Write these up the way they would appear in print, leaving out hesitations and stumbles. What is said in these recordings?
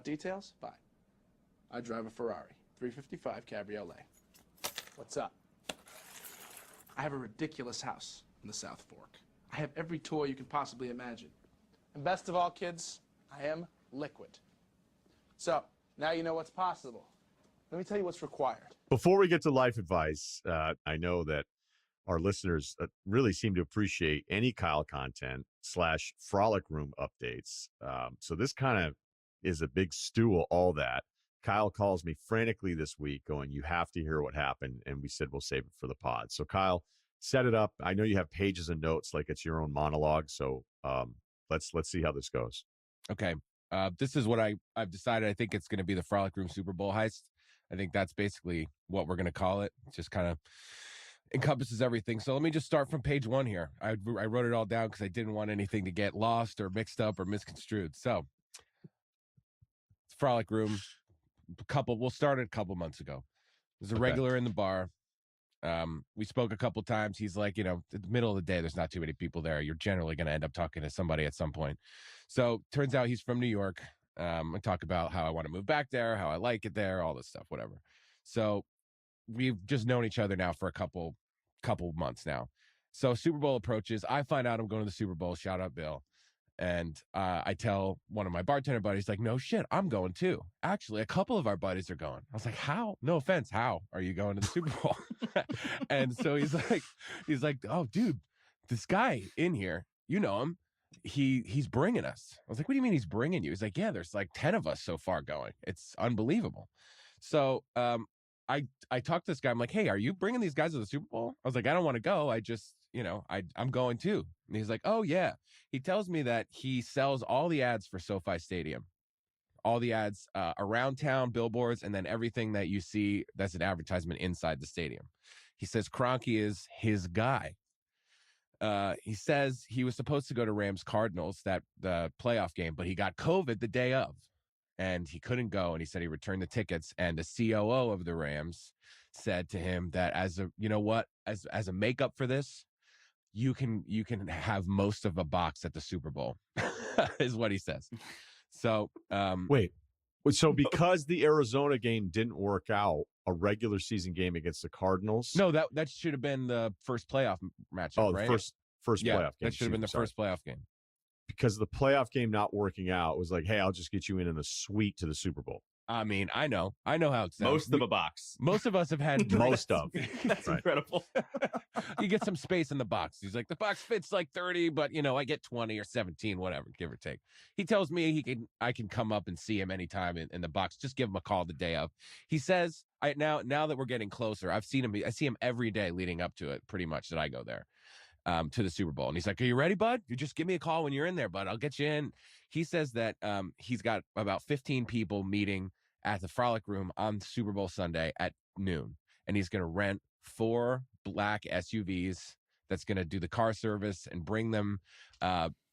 Want details? Fine. I drive a Ferrari 355 Cabriolet. What's up? I have a ridiculous house in the South Fork. I have every toy you can possibly imagine. And best of all, kids, I am liquid. So, now you know what's possible. Let me tell you what's required. Before we get to life advice, I know that our listeners really seem to appreciate any Kyle content / Frolic Room updates. So this kind of is a big stew of all that. Kyle calls me frantically this week going, you have to hear what happened. And we said, we'll save it for the pod. So Kyle, set it up. I know you have pages and notes like it's your own monologue. So let's see how this goes. Okay. This is what I've decided. I think it's going to be the Frolic Room Super Bowl heist. I think that's basically what we're going to call it. It just kind of encompasses everything. So let me just start from page 1 here. I wrote it all down because I didn't want anything to get lost or mixed up or misconstrued. So Frolic Room, we'll start it a couple months ago. There's a regular in the bar. We spoke a couple times. He's like, in the middle of the day, there's not too many people there. You're generally going to end up talking to somebody at some point. So turns out he's from New York. I talk about how I want to move back there, how I like it there, all this stuff, whatever. So we've just known each other now for a couple months now. So Super Bowl approaches. I find out I'm going to the Super Bowl. Shout out Bill. And I tell one of my bartender buddies, like, no shit, I'm going too. Actually, a couple of our buddies are going. I was like, how? No offense, how are you going to the Super Bowl? And so he's like, oh, dude, this guy in here, you know him. He's bringing us. I was like, what do you mean he's bringing you? He's like, yeah, there's like 10 of us so far going. It's unbelievable. So I talked to this guy. I'm like, hey, are you bringing these guys to the Super Bowl? I was like, I don't want to go. I just, I'm going too. And he's like, oh, yeah. He tells me that he sells all the ads for SoFi Stadium, all the ads around town, billboards, and then everything that you see that's an advertisement inside the stadium. He says Kroenke is his guy. He says he was supposed to go to Rams Cardinals, the playoff game, but he got COVID the day of. And he couldn't go, and he said he returned the tickets. And the COO of the Rams said to him that as a makeup for this, you can have most of a box at the Super Bowl, is what he says. So wait, so because the Arizona game didn't work out, a regular season game against the Cardinals? No, that should have been the first playoff matchup. Oh, right? the first playoff game. That should have been the first playoff game. Because the playoff game not working out was like, hey, I'll just get you in a suite to the Super Bowl. I mean, I know how it sounds. Most of a box. Most of us have had most of. That's incredible. You get some space in the box. He's like, the box fits like 30, but I get 20 or 17, whatever, give or take. He tells me I can come up and see him anytime in the box. Just give him a call the day of. He says, now that we're getting closer, I see him every day leading up to it, pretty much, that I go there. To the Super Bowl. And he's like, are you ready, bud? You just give me a call when you're in there, bud. I'll get you in. He says that he's got about 15 people meeting at the Frolic Room on Super Bowl Sunday at noon. And he's going to rent 4 black SUVs that's going to do the car service and bring them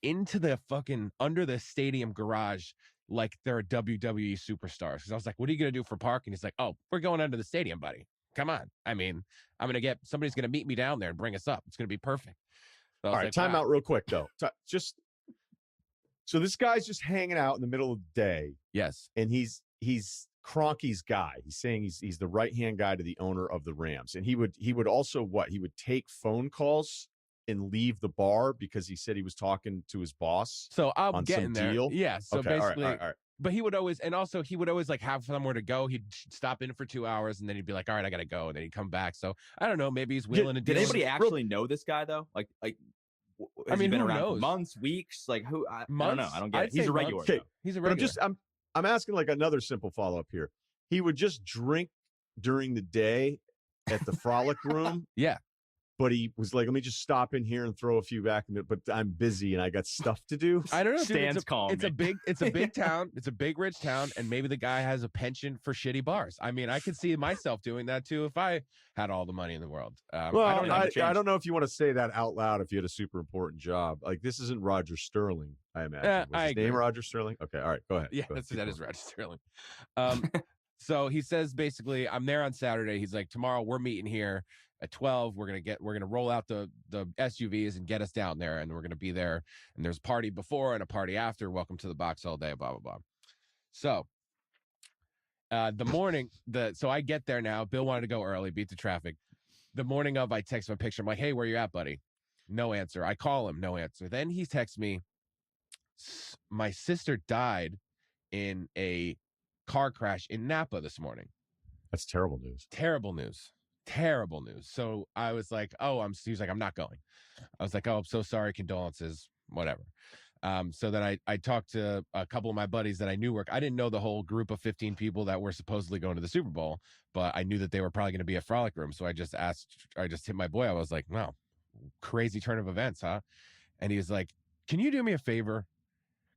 into the fucking under the stadium garage like they're WWE superstars. Because I was like, what are you going to do for parking? He's like, oh, we're going under the stadium, buddy. Come on. I mean, somebody's going to meet me down there and bring us up. It's going to be perfect. So all right, time out real quick, though. So this guy's just hanging out in the middle of the day. Yes. And he's Kroenke's guy. He's saying he's the right-hand guy to the owner of the Rams. And he would also He would take phone calls and leave the bar because he said he was talking to his boss. So I'm on getting some there. deal. Yeah. So okay, basically, all right. But he would always like have somewhere to go. He'd stop in for 2 hours and then he'd be like, all right, I got to go. And then he'd come back. So I don't know. Maybe he's willing to do it. Did anybody actually know this guy though? Like, has he been who around knows? For months, weeks? Like who? I don't know. I don't get I'd it. He's a regular. Okay. He's a regular. But I'm asking like another simple follow-up here. He would just drink during the day at the Frolic Room. Yeah. But he was like, let me just stop in here and throw a few back. But I'm busy and I got stuff to do. I don't know. Stands calm. It's a big town. It's a big, rich town. And maybe the guy has a penchant for shitty bars. I mean, I could see myself doing that too if I had all the money in the world. Well, I don't know if you want to say that out loud if you had a super important job. Like, this isn't Roger Sterling, I imagine. Was his name Roger Sterling? Okay, all right, go ahead. Yeah, that is Roger Sterling. So he says, basically, I'm there on Saturday. He's like, tomorrow we're meeting here at 12. We're gonna roll out the SUVs and get us down there, and we're gonna be there. And there's a party before and a party after. Welcome to the box all day. Blah blah blah. So the morning, so I get there now. Bill wanted to go early, beat the traffic. The morning of, I text him a picture. I'm like, hey, where you at, buddy? No answer. I call him, no answer. Then he texts me, my sister died in a car crash in Napa this morning. That's terrible news. Terrible news. Terrible news. So I was like, he was like, I'm not going. I was like, oh, I'm so sorry. Condolences, whatever. So then I talked to a couple of my buddies that I knew work. I didn't know the whole group of 15 people that were supposedly going to the Super Bowl, but I knew that they were probably going to be at Frolic Room. So I just hit my boy. I was like, wow, crazy turn of events, huh? And he was like, can you do me a favor?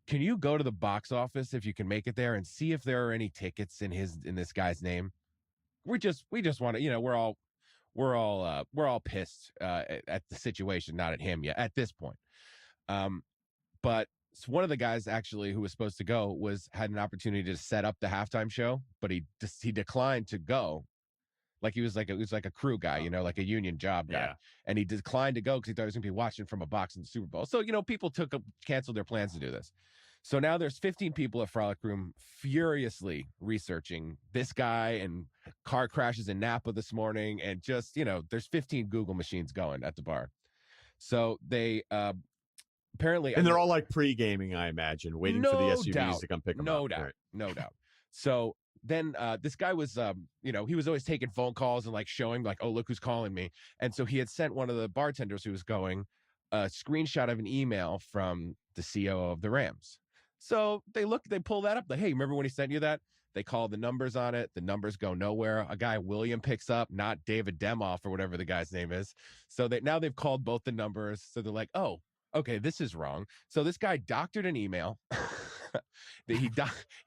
Can you go to the box office if you can make it there and see if there are any tickets in this guy's name? We just want to, we're all pissed at the situation, not at him yet at this point. But one of the guys actually who was supposed to go had an opportunity to set up the halftime show, but he declined to go. Like he was like a crew guy, like a union job guy. Yeah. And he declined to go because he thought he was gonna be watching from a box in the Super Bowl. So, people canceled their plans to do this. So now there's 15 people at Frolic Room furiously researching this guy and car crashes in Napa this morning. And just, there's 15 Google machines going at the bar. So they apparently. And they're all like pre-gaming, I imagine, waiting for the SUVs to come pick them up. No doubt. So then this guy was, he was always taking phone calls and like showing like, oh, look who's calling me. And so he had sent one of the bartenders who was going a screenshot of an email from the COO of the Rams. So they pull that up. Like, hey, remember when he sent you that? They call the numbers on it. The numbers go nowhere. A guy, William, picks up, not David Demoff or whatever the guy's name is. So now they've called both the numbers. So they're like, oh, okay, this is wrong. So this guy doctored an email. He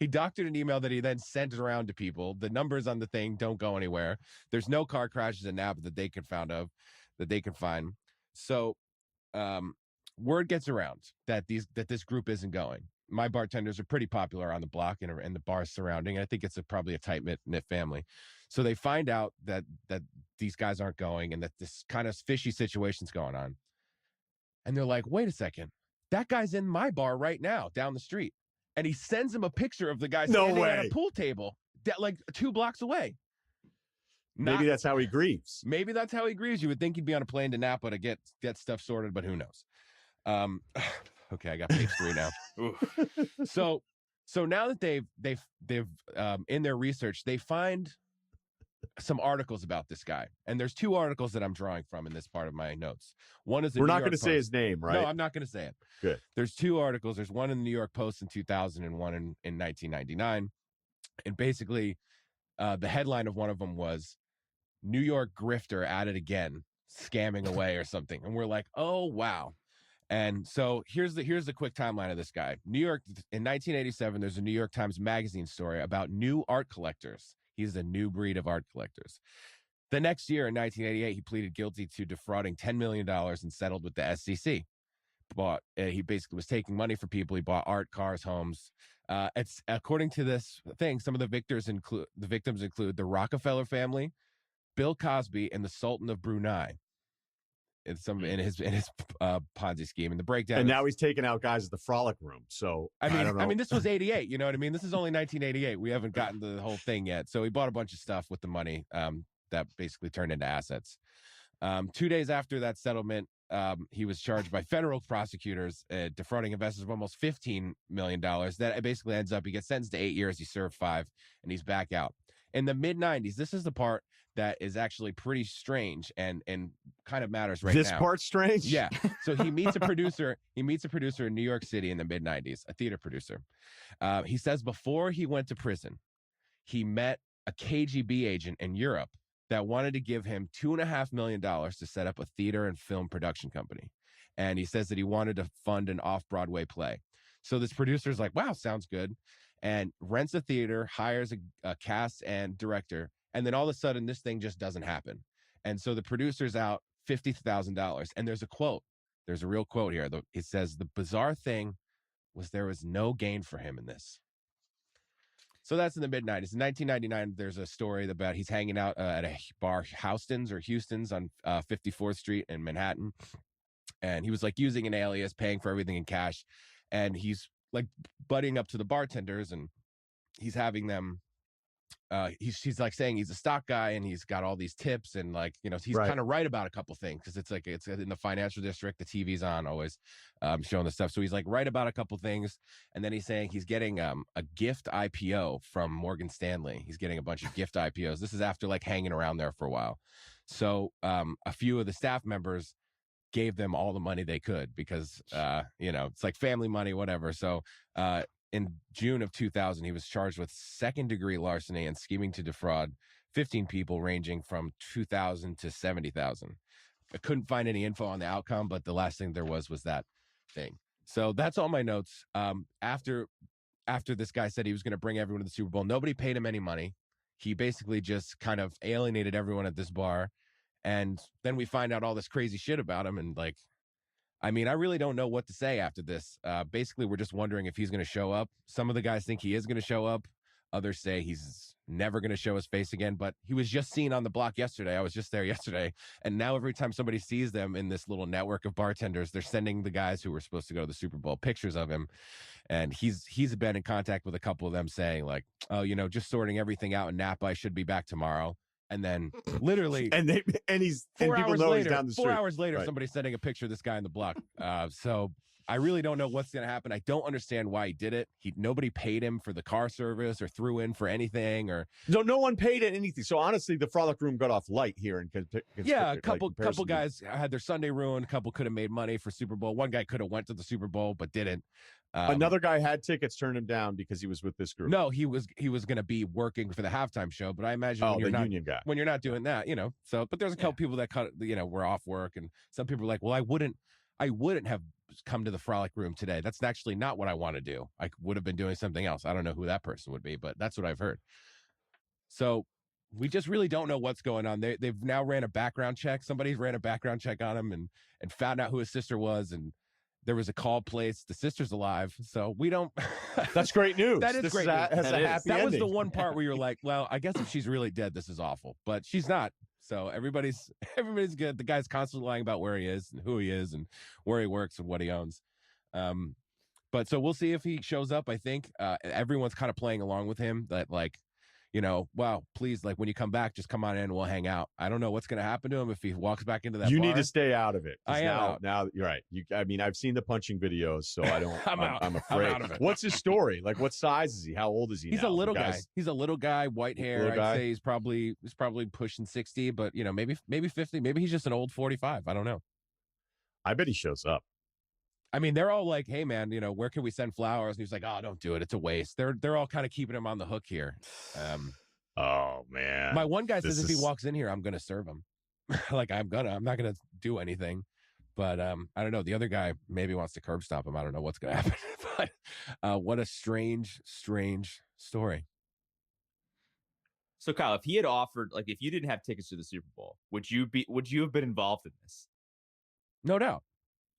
doctored an email that he then sent around to people. The numbers on the thing don't go anywhere. There's no car crashes in Napa that they can find. So word gets around that this group isn't going. My bartenders are pretty popular on the block and the bars surrounding. I think it's probably a tight-knit family. So they find out that these guys aren't going and that this kind of fishy situation's going on. And they're like, wait a second, that guy's in my bar right now down the street. And he sends him a picture of the guy standing at a pool table like 2 blocks away. Maybe that's how he grieves. Maybe that's how he grieves. You would think he'd be on a plane to Napa to get stuff sorted, but who knows? Okay, I got page 3 now. So now that they've in their research, they find some articles about this guy. And there's 2 articles that I'm drawing from in this part of my notes. One is we're not going to say his name, right? No, I'm not going to say it. Good. There's 2 articles. There's one in the New York Post in 2000 and one in 1999. And basically, the headline of one of them was New York grifter at it again, scamming away or something. And we're like, oh, wow. And so here's the quick timeline of this guy. New York, in 1987, there's a New York Times Magazine story about new art collectors. He's a new breed of art collectors. The next year, in 1988, he pleaded guilty to defrauding $10 million and settled with the SEC. He basically was taking money for people. He bought art, cars, homes. It's according to this thing. Some of the victims include the Rockefeller family, Bill Cosby, and the Sultan of Brunei. In his Ponzi scheme, and the breakdown. And now he's taking out guys at the Frolic Room. So I mean, this was 88. You know what I mean? This is only 1988. We haven't gotten to the whole thing yet. So he bought a bunch of stuff with the money that basically turned into assets. 2 days after that settlement, he was charged by federal prosecutors defrauding investors of almost $15 million. That basically ends up he gets sentenced to 8 years. He served 5, and he's back out. In the mid 90s, this is the part that is actually pretty strange and kind of matters right now. This part's strange? Yeah. So he meets a producer. He meets a producer in New York City in the mid 90s, a theater producer. He says before he went to prison, he met a KGB agent in Europe that wanted to give him $2.5 million to set up a theater and film production company. And he says that he wanted to fund an off-Broadway play. So this producer's like, wow, sounds good. And rents a theater, hires a cast and director. And then all of a sudden, this thing just doesn't happen. And so the producer's out $50,000. And there's a quote. There's a real quote here. It says, the bizarre thing was there was no gain for him in this. So that's in the mid-90s. In 1999, there's a story about he's hanging out at a bar, Houston's on 54th Street in Manhattan. And he was like using an alias, paying for everything in cash. And he's like buddying up to the bartenders and he's having them he's like saying he's a stock guy and he's got all these tips and like, you know, he's Right. kind of right about a couple things because it's like it's in the financial district, the TV's on always showing the stuff. So he's like right about a couple things, and then he's saying he's getting a gift IPO from Morgan Stanley. He's getting a bunch of gift IPOs. This is after like hanging around there for a while. So a few of the staff members gave them all the money they could because you know, it's like family money, whatever. So in June of 2000, he was charged with second-degree larceny and scheming to defraud 15 people ranging from 2,000 to 70,000. I couldn't find any info on the outcome, but the last thing there was that thing. So that's all my notes. After this guy said he was going to bring everyone to the Super Bowl, nobody paid him any money. He basically just kind of alienated everyone at this bar. And then we find out all this crazy shit about him. And like, I mean, I really don't know what to say after this. Basically, we're just wondering if he's going to show up. Some of the guys think he is going to show up. Others say he's never going to show his face again. But he was just seen on the block yesterday. I was just there yesterday. And now every time somebody sees them in this little network of bartenders, they're sending the guys who were supposed to go to the Super Bowl pictures of him. And he's been in contact with a couple of them saying like, oh, you know, just sorting everything out in Napa. I should be back tomorrow. And then literally and people know he's down the street. 4 hours later, Right. somebody's sending a picture of this guy in the block. So I really don't know what's going to happen. I don't understand why he did it. Nobody paid him for the car service or threw in for anything or. No one paid anything. So honestly, the Frolic Room got off light here. Yeah, a couple guys had their Sunday ruined. A couple could have made money for Super Bowl. One guy could have went to the Super Bowl but didn't. Another guy had tickets, turned him down because he was with this group. No, he was going to be working for the halftime show, but I imagine when union guy. When you're not doing that, you know. So, but there's a couple people that were off work, and some people were like, "Well, I wouldn't have come to the Frolic Room today. That's actually not what I want to do. I would have been doing something else. I don't know who that person would be, but that's what I've heard." So we just really don't know what's going on. They've now ran a background check. Somebody ran a background check on him and found out who his sister was, and there was a call placed. The sister's alive, so we don't. That's great news. That is great news. That's a happy That ending. was the one part where you're like, well, I guess if she's really dead, this is awful. But she's not. So everybody's good. The guy's constantly lying about where he is and who he is and where he works and what he owns. But so we'll see if he shows up. I think everyone's kind of playing along with him. That like, you know, wow, please, like when you come back, just come on in and we'll hang out. I don't know what's going to happen to him if he walks back into that You bar. need to stay out of it. I am out. Now you're right. I mean, I've seen the punching videos, so I don't. I'm out. I'm afraid. I'm out of it. What's his story? Like, what size is he? How old is he? He's now? a little The guy. guy's- He's a little guy, white hair. Little guy? I'd say he's probably pushing 60, but you know, maybe 50. Maybe he's just an old 45. I don't know. I bet he shows up. I mean, they're all like, "Hey, man, you know, where can we send flowers?" And he's like, "Oh, don't do it. It's a waste." They're all kind of keeping him on the hook here. Oh man. My one guy says This if he is- walks in here, I'm gonna serve him. Like I'm not gonna do anything. But I don't know. The other guy maybe wants to curb stop him. I don't know what's gonna happen. But what a strange story. So Kyle, if he had offered, like, if you didn't have tickets to the Super Bowl, would you have been involved in this? No doubt.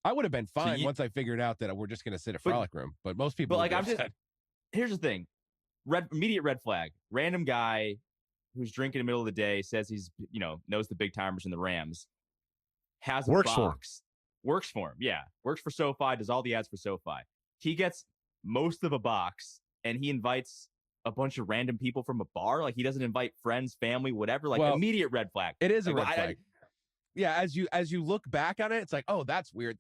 I would have been fine you- once I figured out that we're just gonna sit at But- Frolic Room. But most people But would like, be I'm just upset. here's the thing: immediate red flag. Random guy who's drinking in the middle of the day says he's knows the big timers in the Rams. Has a Works for him. box. Works for him. Yeah, works for SoFi. Does all the ads for SoFi. He gets most of a box, and he invites a bunch of random people from a bar. Like he doesn't invite friends, family, whatever. Like Well, immediate red flag. It is a Like, red flag. Yeah, as you look back on it, it's like, oh, that's weird.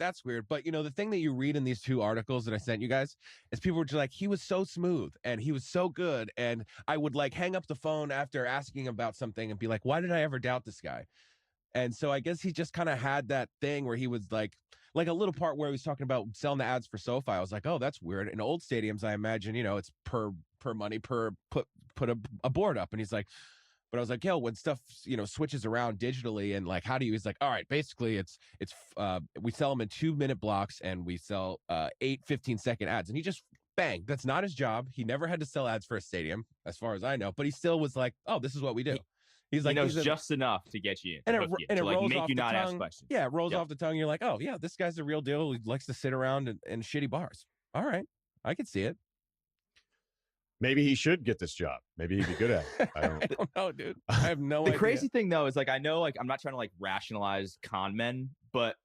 But you know, the thing that you read in these two articles that I sent you guys is people were just like, he was so smooth and he was so good. And I would like hang up the phone after asking about something and be like, why did I ever doubt this guy? And so I guess he just kind of had that thing where he was like a little part where he was talking about selling the ads for SoFi. I was like, oh, that's weird. In old stadiums, I imagine, you know, it's per money per put a board up. And he's like, but I was like, yo, when stuff, you know, switches around digitally and like, how do you, he's like, all right, basically it's we sell them in 2-minute blocks and we sell 8 15-second ads. And he just bang, that's not his job. He never had to sell ads for a stadium as far as I know, but he still was like, oh, this is what we do. He's like, he knows just enough to get you in. and it like rolls make off you the not tongue. ask questions. Yeah, it rolls Yep. off the tongue. You're like, oh yeah, this guy's the real deal. He likes to sit around in shitty bars. All right, I can see it. Maybe he should get this job. Maybe he'd be good at it. I don't. I don't know, dude. I have no The idea. crazy thing though is like I know like I'm not trying to like rationalize con men, but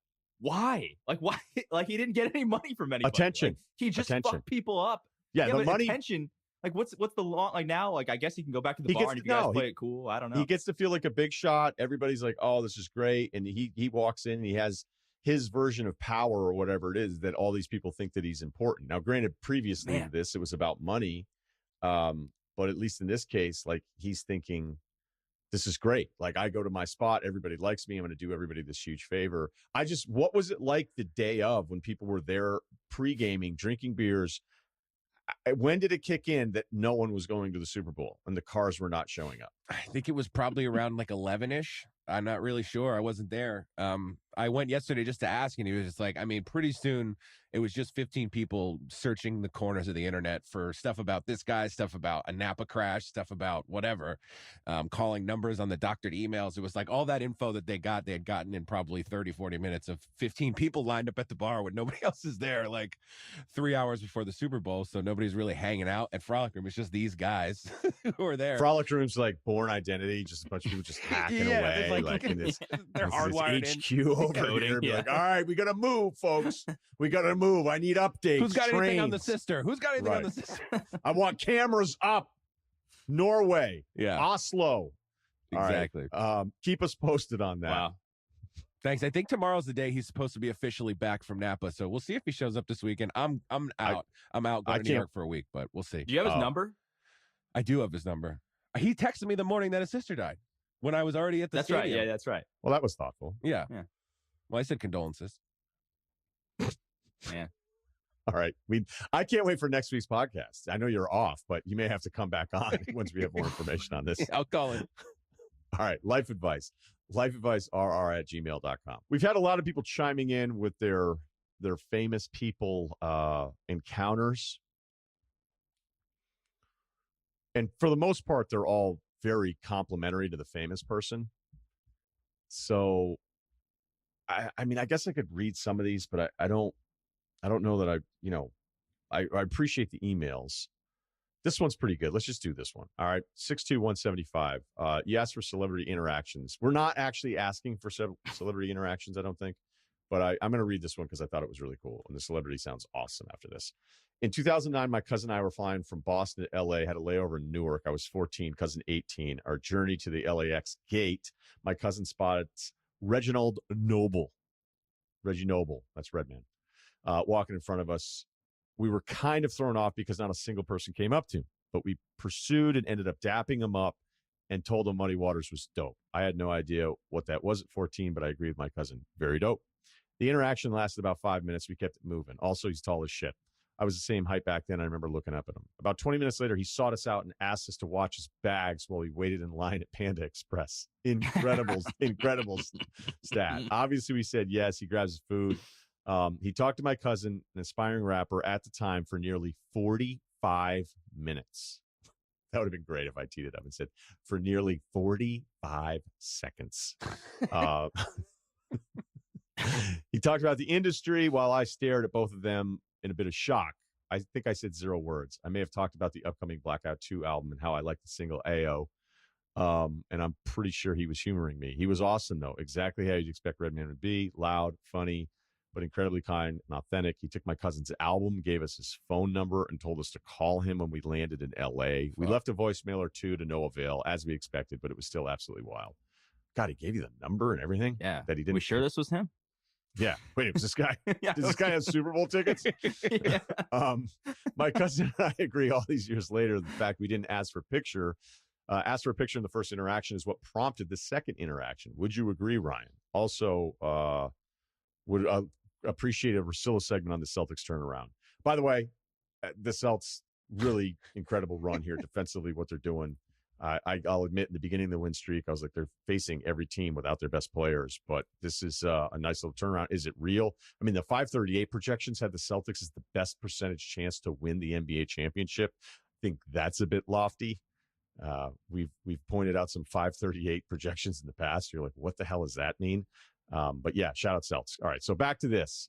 why? Like why? Like he didn't get any money from anybody. Attention. Like, he just Attention. fucked people up. Yeah, the but money. Attention. Like, what's the long, like now? Like, I guess he can go back to the He bar gets- and if you guys no, play it cool, I don't know. He gets to feel like a big shot. Everybody's like, "Oh, this is great," and he walks in and he has his version of power or whatever it is that all these people think that he's important. Now, granted, previously to this, it was about money, but at least in this case, like he's thinking, "This is great. Like I go to my spot, everybody likes me. I'm going to do everybody this huge favor." What was it like the day of when people were there pre-gaming, drinking beers? When did it kick in that no one was going to the Super Bowl and the cars were not showing up? I think it was probably around like 11-ish. I'm not really sure. I wasn't there. I went yesterday just to ask, and he was just like, I mean, pretty soon it was just 15 people searching the corners of the internet for stuff about this guy, stuff about a Napa crash, stuff about whatever, calling numbers on the doctored emails. It was like all that info that they had gotten in probably 30, 40 minutes of 15 people lined up at the bar when nobody else is there, like 3 hours before the Super Bowl. So nobody's really hanging out at Frolic Room. It's just these guys who are there. Frolic Room's like Born Identity, just a bunch of people just hacking away, like in this, they're hardwired in. HQ over Coding, here. Be yeah. like, all right, we got to move, folks. We got to move. I need updates. Who's got anything on the trains. sister? Who's got anything on the Right. sister? I want cameras up. Norway, Yeah, Oslo. All right. exactly. Keep us posted on that. Wow. Thanks. I think tomorrow's the day he's supposed to be officially back from Napa, so we'll see if he shows up this weekend. I'm out. I'm out I going to New can't- York for a week, but we'll see. Do you have his Oh. number? I do have his number. He texted me the morning that his sister died when I was already at the That's right. stadium. Yeah, that's right. Well, that was thoughtful. Yeah. Yeah. Well, I said condolences. All right. I can't wait for next week's podcast. I know you're off, but you may have to come back on once we have more information on this. I'll call him. All right. Life advice. lifeadvicerr@gmail.com. We've had a lot of people chiming in with their famous people encounters. And for the most part, they're all very complimentary to the famous person. So, I mean, I guess I could read some of these, but I don't know that I appreciate the emails. This one's pretty good. Let's just do this one. All right. 62175. You asked for celebrity interactions. We're not actually asking for celebrity interactions, I don't think. But I'm going to read this one because I thought it was really cool. And the celebrity sounds awesome after this. In 2009, my cousin and I were flying from Boston to LA, had a layover in Newark. I was 14, cousin 18. Our journey to the LAX gate, my cousin spotted Reggie Noble, that's Redman, walking in front of us. We were kind of thrown off because not a single person came up to him, but we pursued and ended up dapping him up and told him Muddy Waters was dope. I had no idea what that was at 14, but I agree with my cousin. Very dope. The interaction lasted about 5 minutes. We kept it moving. Also, he's tall as shit. I was the same height back then. I remember looking up at him. About 20 minutes later, he sought us out and asked us to watch his bags while we waited in line at Panda Express. Incredible stat. Obviously, we said yes. He grabs his food. He talked to my cousin, an aspiring rapper at the time, for nearly 45 minutes. That would have been great if I teed it up and said, for nearly 45 seconds. He talked about the industry while I stared at both of them in a bit of shock. I think I said 0 words. I may have talked about the upcoming Blackout 2 album and how I like the single AO. And I'm pretty sure he was humoring me. He was awesome, though. Exactly how you'd expect Redman to be. Loud, funny, but incredibly kind and authentic. He took my cousin's album, gave us his phone number, and told us to call him when we landed in L.A. We left a voicemail or two to no avail, as we expected, but it was still absolutely wild. God, he gave you the number and everything? Yeah. That he didn't. We sure this was him? Yeah. Wait, it was this guy? Yeah, Does this guy have Super Bowl tickets? Yeah. My cousin and I agree all these years later. The fact we didn't ask for a picture in the first interaction is what prompted the second interaction. Would you agree, Ryan? Also, would appreciate a Russillo segment on the Celtics turnaround. By the way, the Celtics really incredible run here defensively. What they're doing. I'll admit, in the beginning of the win streak, I was like, they're facing every team without their best players. But this is a nice little turnaround. Is it real? I mean, the 538 projections had the Celtics as the best percentage chance to win the NBA championship. I think that's a bit lofty. We've pointed out some 538 projections in the past. You're like, what the hell does that mean? But yeah, shout out Celtics. All right, so back to this.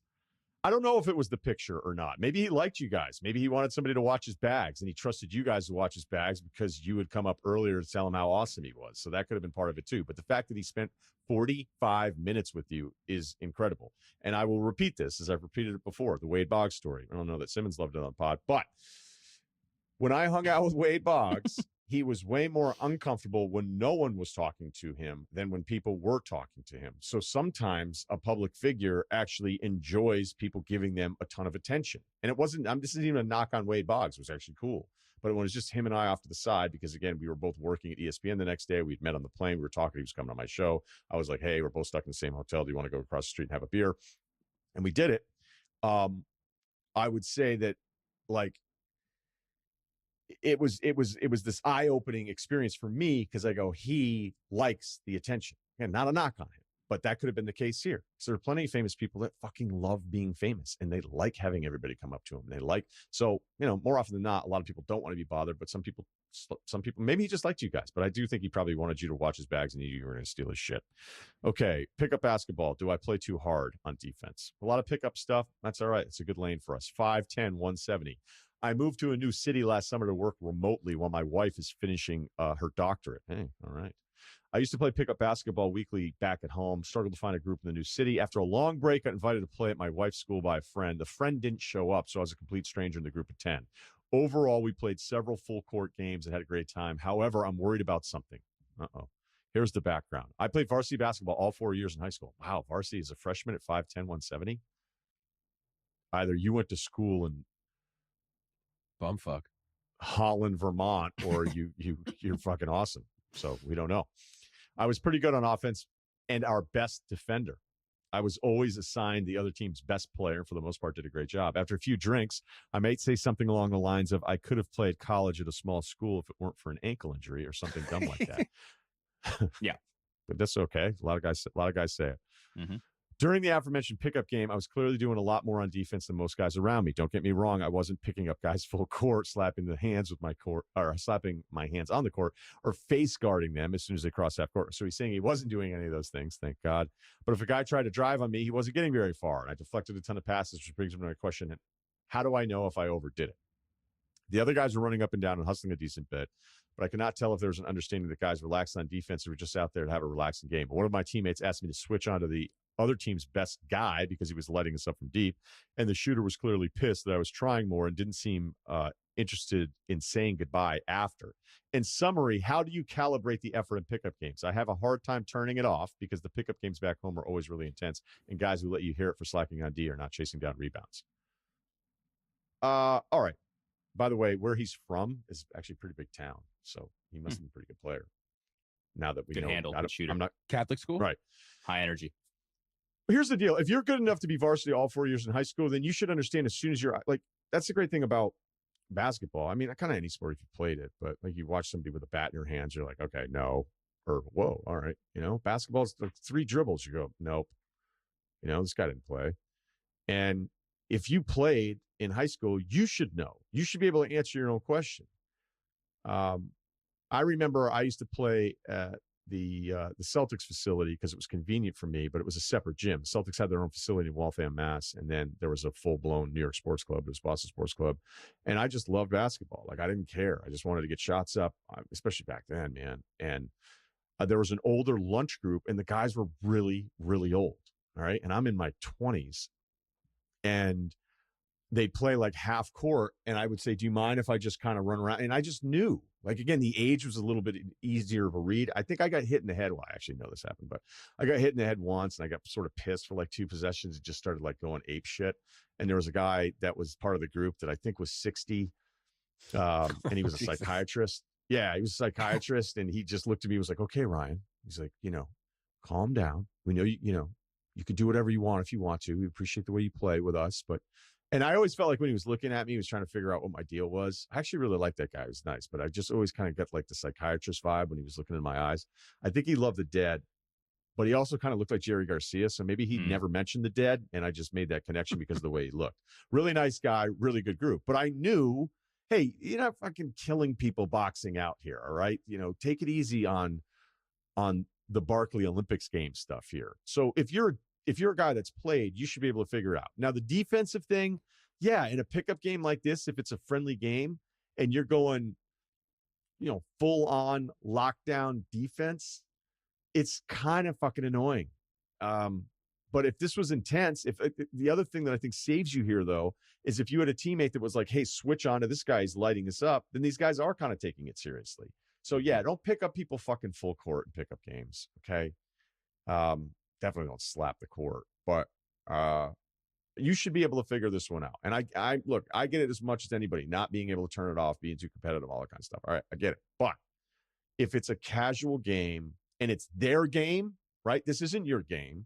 I don't know if it was the picture or not. Maybe he liked you guys. Maybe he wanted somebody to watch his bags, and he trusted you guys to watch his bags because you had come up earlier to tell him how awesome he was. So that could have been part of it too. But the fact that he spent 45 minutes with you is incredible. And I will repeat this as I've repeated it before, the Wade Boggs story. I don't know that Simmons loved it on the pod, but when I hung out with Wade Boggs, he was way more uncomfortable when no one was talking to him than when people were talking to him. So sometimes a public figure actually enjoys people giving them a ton of attention. And it wasn't, this isn't even a knock on Wade Boggs. It was actually cool. But when it was just him and I off to the side, because again, we were both working at ESPN the next day. We'd met on the plane. We were talking. He was coming on my show. I was like, hey, we're both stuck in the same hotel. Do you want to go across the street and have a beer? And we did it. I would say that, like, it was this eye-opening experience for me, because I go, he likes the attention. And not a knock on him, but that could have been the case here. So there are plenty of famous people that fucking love being famous, and they like having everybody come up to them. They like, so, more often than not, a lot of people don't want to be bothered, but some people, maybe he just liked you guys, but I do think he probably wanted you to watch his bags and you were going to steal his shit. Okay. Pickup basketball. Do I play too hard on defense? A lot of pickup stuff. That's all right. It's a good lane for us. 5'10", 170. I moved to a new city last summer to work remotely while my wife is finishing her doctorate. Hey, all right. I used to play pickup basketball weekly back at home, struggled to find a group in the new city. After a long break, I got invited to play at my wife's school by a friend. The friend didn't show up, so I was a complete stranger in the group of 10. Overall, we played several full court games and had a great time. However, I'm worried about something. Uh-oh. Here's the background. I played varsity basketball all 4 years in high school. Wow, varsity as a freshman at 5'10", 170. Either you went to school in Bumfuck. Holland, Vermont, or you're fucking awesome. So we don't know. I was pretty good on offense and our best defender. I was always assigned the other team's best player. For the most part, did a great job. After a few drinks, I might say something along the lines of, I could have played college at a small school if it weren't for an ankle injury or something dumb like that. Yeah. But that's okay. A lot of guys say it. Mm-hmm. During the aforementioned pickup game, I was clearly doing a lot more on defense than most guys around me. Don't get me wrong. I wasn't picking up guys full court, slapping my hands on the court, or face guarding them as soon as they cross half court. So he's saying he wasn't doing any of those things, thank God. But if a guy tried to drive on me, he wasn't getting very far. And I deflected a ton of passes, which brings me to my question: how do I know if I overdid it? The other guys were running up and down and hustling a decent bit, but I could not tell if there was an understanding that guys relaxed on defense or were just out there to have a relaxing game. But one of my teammates asked me to switch onto the other team's best guy because he was lighting us up from deep, and the shooter was clearly pissed that I was trying more and didn't seem interested in saying goodbye after. In summary, how do you calibrate the effort in pickup games? I have a hard time turning it off because the pickup games back home are always really intense, and guys who let you hear it for slacking on D are not chasing down rebounds. All right. By the way, where he's from is actually a pretty big town, so he must be a pretty good player. Now that we Good know, handle, good shooter. I'm not Catholic school? right. High energy. Here's the deal. If you're good enough to be varsity all 4 years in high school, then you should understand as soon as you're like, that's the great thing about basketball. I mean, kind of any sport if you played it, but like you watch somebody with a bat in your hands, you're like, okay, no, or whoa, all right. Basketball's like 3 dribbles. You go, nope. This guy didn't play. And if you played in high school, you should know. You should be able to answer your own question. I remember I used to play at the Celtics facility because it was convenient for me, but it was a separate gym. The Celtics had their own facility in Waltham, Mass, and then there was a full-blown New York sports club. It was Boston Sports Club, and I just loved basketball. Like, I didn't care. I just wanted to get shots up, especially back then, man. And there was an older lunch group, and the guys were really, really old, all right? And I'm in my 20s, and they'd play like half court, and I would say, do you mind if I just kind of run around? And I just knew. Like, again, the age was a little bit easier of a read. I think I got hit in the head. Well, I actually know this happened, but I got hit in the head once, and I got sort of pissed for like 2 possessions. It just started like going ape shit. And there was a guy that was part of the group that I think was 60, and he was a psychiatrist. Yeah, he was a psychiatrist, and he just looked at me and was like, okay, Ryan. He's like, calm down. We know you can do whatever you want if you want to. We appreciate the way you play with us, but. And I always felt like when he was looking at me, he was trying to figure out what my deal was. I actually really liked that guy. He was nice, but I just always kind of got like the psychiatrist vibe when he was looking in my eyes. I think he loved the dead, but he also kind of looked like Jerry Garcia. So maybe he'd never mentioned the dead. And I just made that connection because of the way he looked. Really nice guy, really good group. But I knew, hey, you're not fucking killing people boxing out here. All right. Take it easy on the Barkley Olympics game stuff here. So if you're a guy that's played, you should be able to figure it out. Now, the defensive thing, yeah, in a pickup game like this, if it's a friendly game and you're going, full on lockdown defense, it's kind of fucking annoying. But if this was intense, if the other thing that I think saves you here, though, is if you had a teammate that was like, hey, switch on to this guy, he's lighting us up, then these guys are kind of taking it seriously. So, yeah, don't pick up people fucking full court and pick up games, okay? Definitely don't slap the court. But you should be able to figure this one out. And I look, I get it as much as anybody, not being able to turn it off, being too competitive, all that kind of stuff. All right, I get it. But if it's a casual game and it's their game, right? This isn't your game.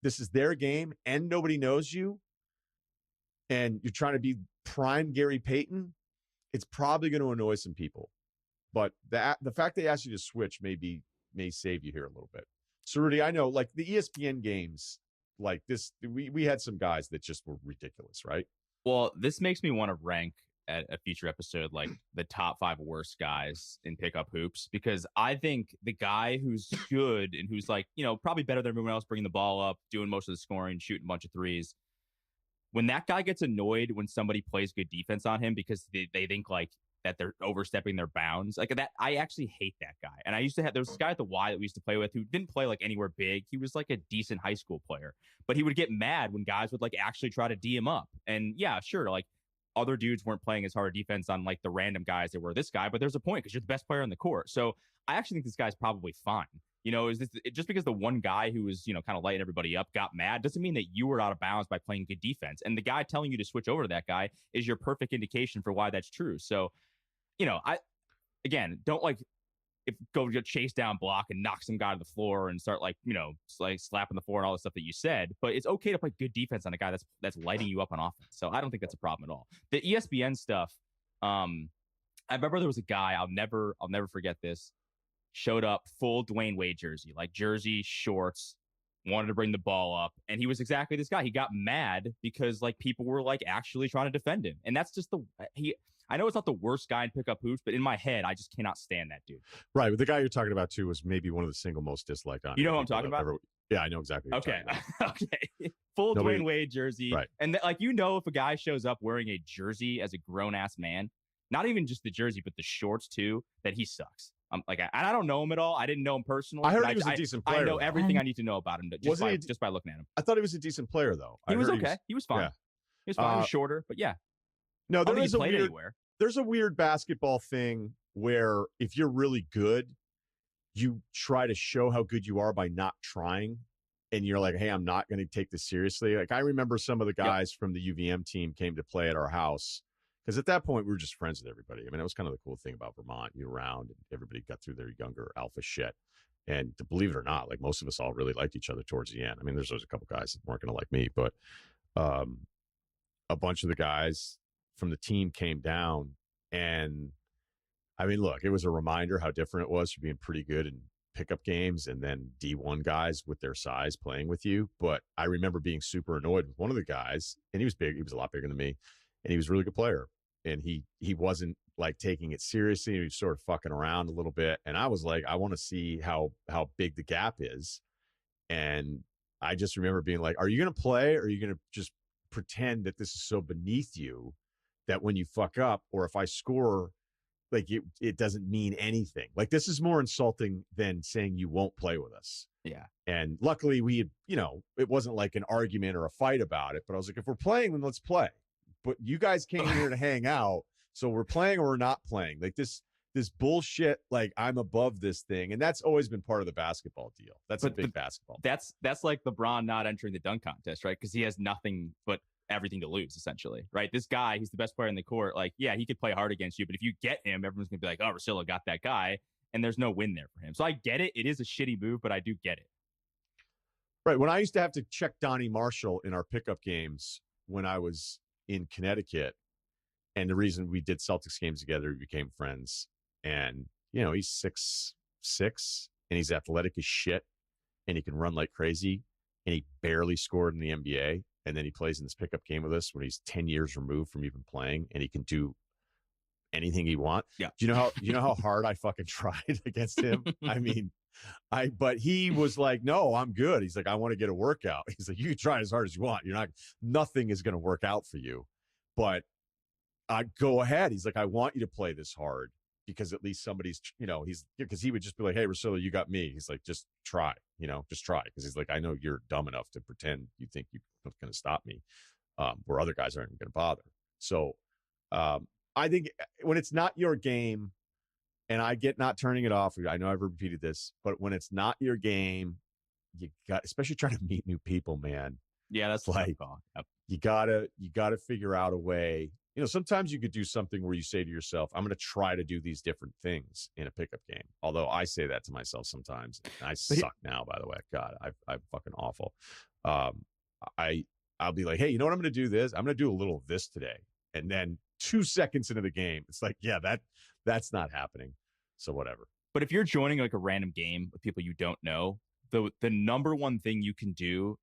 This is their game, and nobody knows you, and you're trying to be prime Gary Payton, it's probably going to annoy some people. But the fact they asked you to switch may save you here a little bit. So, Rudy, I know, like, the ESPN games, like this, we had some guys that just were ridiculous, right? Well, this makes me want to rank at a future episode like the top 5 worst guys in pickup hoops, because I think the guy who's good and who's like, probably better than everyone else, bringing the ball up, doing most of the scoring, shooting a bunch of threes, when that guy gets annoyed when somebody plays good defense on him because they think like that they're overstepping their bounds, like that, I actually hate that guy. And I used to have, there was this guy at the Y that we used to play with who didn't play like anywhere big. He was like a decent high school player, but he would get mad when guys would like actually try to D him up. And yeah, sure, like other dudes weren't playing as hard defense on like the random guys that were this guy, but there's a point because you're the best player on the court. So I actually think this guy's probably fine. Just because the one guy who was, kind of lighting everybody up got mad doesn't mean that you were out of bounds by playing good defense. And the guy telling you to switch over to that guy is your perfect indication for why that's true. So, don't go get chase down block and knock some guy to the floor and start like slapping the floor and all the stuff that you said. But it's okay to play good defense on a guy that's lighting you up on offense. So I don't think that's a problem at all. The ESPN stuff. I remember there was a guy, I'll never forget this, showed up full Dwayne Wade jersey, like jersey, shorts, wanted to bring the ball up. And he was exactly this guy. He got mad because like people were like actually trying to defend him. And that's just I know it's not the worst guy in pickup hoops, but in my head, I just cannot stand that dude. Right. But the guy you're talking about, too, was maybe one of the single most disliked on. You know who I'm talking about? Yeah, I know exactly. Okay. Okay. Full Dwayne Wade jersey. Right. And if a guy shows up wearing a jersey as a grown ass man, not even just the jersey, but the shorts too, that he sucks. I don't know him at all. I didn't know him personally. I heard he was a decent player. I know everything I need to know about him just by looking at him. I thought he was a decent player, though. He was okay. He was fine. Yeah. He was fine. He was shorter, but yeah. No, anywhere. There's a weird basketball thing where if you're really good, you try to show how good you are by not trying. And you're like, hey, I'm not going to take this seriously. Like, I remember some of the guys from the UVM team came to play at our house. Because at that point, we were just friends with everybody. I mean, it was kind of the cool thing about Vermont. You're around, and everybody got through their younger alpha shit. And to believe it or not, like most of us all really liked each other towards the end. I mean, there's always a couple guys that weren't going to like me, but a bunch of the guys from the team came down. And I mean, look, it was a reminder how different it was from being pretty good in pickup games and then D1 guys with their size playing with you. But I remember being super annoyed with one of the guys, and he was big. He was a lot bigger than me, and he was a really good player. And he wasn't like taking it seriously. He was sort of fucking around a little bit. And I was like, I want to see how big the gap is. And I just remember being like, are you going to play, or are you going to just pretend that this is so beneath you that when you fuck up, or if I score, like it doesn't mean anything. Like, this is more insulting than saying you won't play with us. Yeah. And luckily we had, it wasn't like an argument or a fight about it, but I was like, if we're playing, then let's play. But you guys came here to hang out, so we're playing or we're not playing. Like this bullshit, like I'm above this thing. And that's always been part of the basketball deal. That's a big basketball. That's like LeBron not entering the dunk contest, right? Because he has nothing but everything to lose, essentially, right? This guy, he's the best player in the court. Like, yeah, he could play hard against you, but if you get him, everyone's gonna be like, oh, Russillo got that guy, and there's no win there for him. So I get it. It is a shitty move, but I do get it. Right. When I used to have to check Donnie Marshall in our pickup games when I was in Connecticut, and the reason we did Celtics games together, we became friends. And, he's 6'6", and he's athletic as shit, and he can run like crazy, and he barely scored in the NBA. And then he plays in this pickup game with us when he's 10 years removed from even playing, and he can do anything he wants. Yeah. Do you know how hard I fucking tried against him? I mean, but he was like, no, I'm good. He's like, I want to get a workout. He's like, you can try as hard as you want. Nothing is going to work out for you, but go ahead. He's like, I want you to play this hard because at least somebody's, he's because he would just be like, hey, Russillo, you got me. He's like, just try, just try. Because he's like, I know you're dumb enough to pretend you think you're going to stop me, where other guys aren't even going to bother. So I think when it's not your game, and I get not turning it off. I know I've repeated this, but when it's not your game, you got, especially trying to meet new people, man. Yeah, that's like, yep. you gotta figure out a way. Sometimes you could do something where you say to yourself, I'm going to try to do these different things in a pickup game. Although I say that to myself sometimes. And I suck now, by the way. God, I'm fucking awful. I'll be like, hey, you know what? I'm going to do this. I'm going to do a little of this today. And then 2 seconds into the game, it's like, yeah, that's not happening. So whatever. But if you're joining like a random game with people you don't know, the number one thing you can do,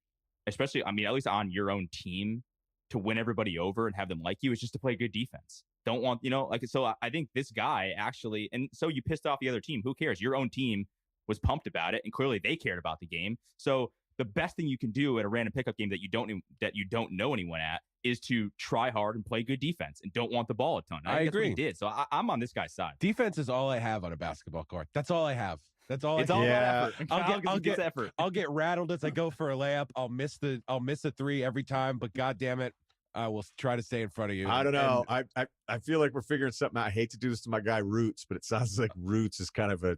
especially, I mean, at least on your own team, to win everybody over and have them like you, is just to play good defense. Don't want, so I think this guy actually, and so you pissed off the other team. Who cares? Your own team was pumped about it, and clearly they cared about the game. So the best thing you can do at a random pickup game that you don't know anyone at is to try hard and play good defense and don't want the ball a ton. I agree. That's what he did. So I'm on this guy's side. Defense is all I have on a basketball court. That's all I have. That's all. It's all about effort. Effort. I'll get rattled as I go for a layup. I'll miss a three every time, but God damn it, I will try to stay in front of you. I don't know. I feel like we're figuring something out. I hate to do this to my guy Roots, but it sounds like Roots is kind of a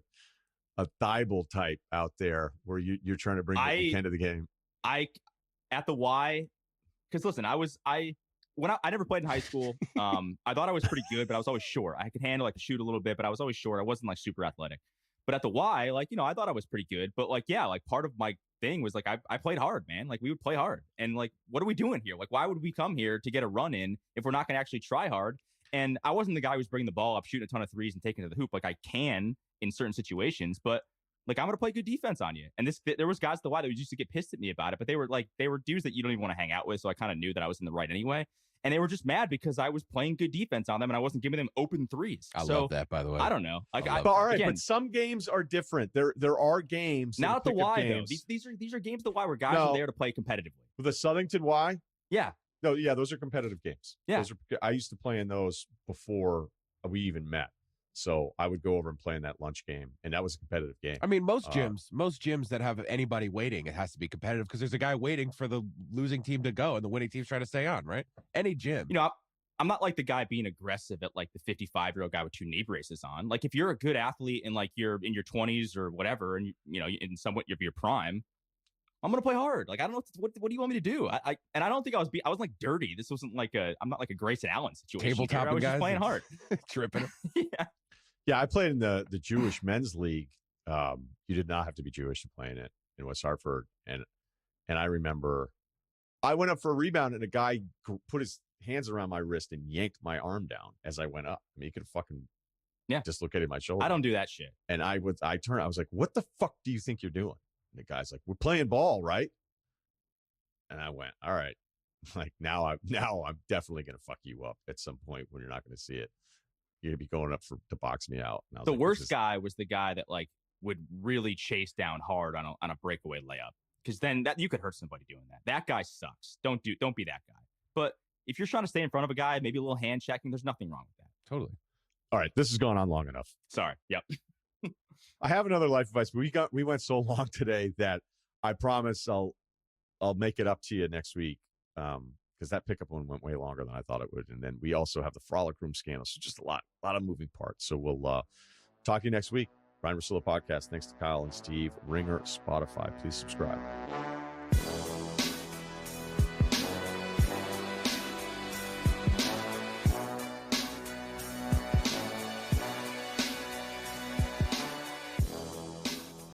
Thibault type out there where you're trying to bring what you can to the game. At the Y, because listen, I never played in high school. I thought I was pretty good, but I was always short. I could handle, to shoot a little bit, but I was always short. I wasn't like super athletic. But at the Y, I thought I was pretty good. But part of my thing was I played hard, man. We would play hard. And what are we doing here? Why would we come here to get a run in if we're not going to actually try hard? And I wasn't the guy who was bringing the ball up, shooting a ton of threes and taking it to the hoop. I can in certain situations, but I'm going to play good defense on you. And there was guys at the Y that used to get pissed at me about it, but they were dudes that you don't even want to hang out with. So I kind of knew that I was in the right anyway. And they were just mad because I was playing good defense on them and I wasn't giving them open threes. I love that, by the way. I don't know. All right, but some games are different. There are games. Not at the Y though. These are games at the Y where guys are there to play competitively. The Southington Y? Yeah. No, yeah, those are competitive games. Yeah. I used to play in those before we even met. So I would go over and play in that lunch game, and that was a competitive game. I mean, most gyms that have anybody waiting, it has to be competitive because there's a guy waiting for the losing team to go, and the winning team's trying to stay on, right? Any gym. I'm not like the guy being aggressive at the 55-year-old guy with 2 knee braces on. If you're a good athlete and you're in your 20s or whatever, and in somewhat your prime, I'm gonna play hard. I don't know what do you want me to do? I don't think I was dirty. This wasn't I'm not like a Grayson Allen situation. Tabletop I was guys just playing hard, tripping. Yeah. Yeah, I played in the Jewish men's league. You did not have to be Jewish to play in it in West Hartford, and I remember I went up for a rebound and a guy put his hands around my wrist and yanked my arm down as I went up. I mean, he could have fucking dislocated my shoulder. I don't do that shit. And I turned. I was like, "What the fuck do you think you're doing?" And the guy's like, "We're playing ball, right?" And I went, "All right." Now I'm definitely gonna fuck you up at some point when you're not gonna see it. You're gonna be going up to box me out. The worst guy was the guy that would really chase down hard on a breakaway layup, because then that you could hurt somebody doing that. That guy sucks. Don't be that guy. But if you're trying to stay in front of a guy, maybe a little hand checking, there's nothing wrong with that. Totally. All right, this has gone on long enough. Sorry. Yep. I have another life advice, but we went so long today that I promise I'll make it up to you next week. Because that pickup one went way longer than I thought it would. And then we also have the Frolic Room scandal. So just a lot of moving parts. So we'll talk to you next week. Ryen Russillo Podcast. Thanks to Kyle and Steve. Ringer, Spotify. Please subscribe.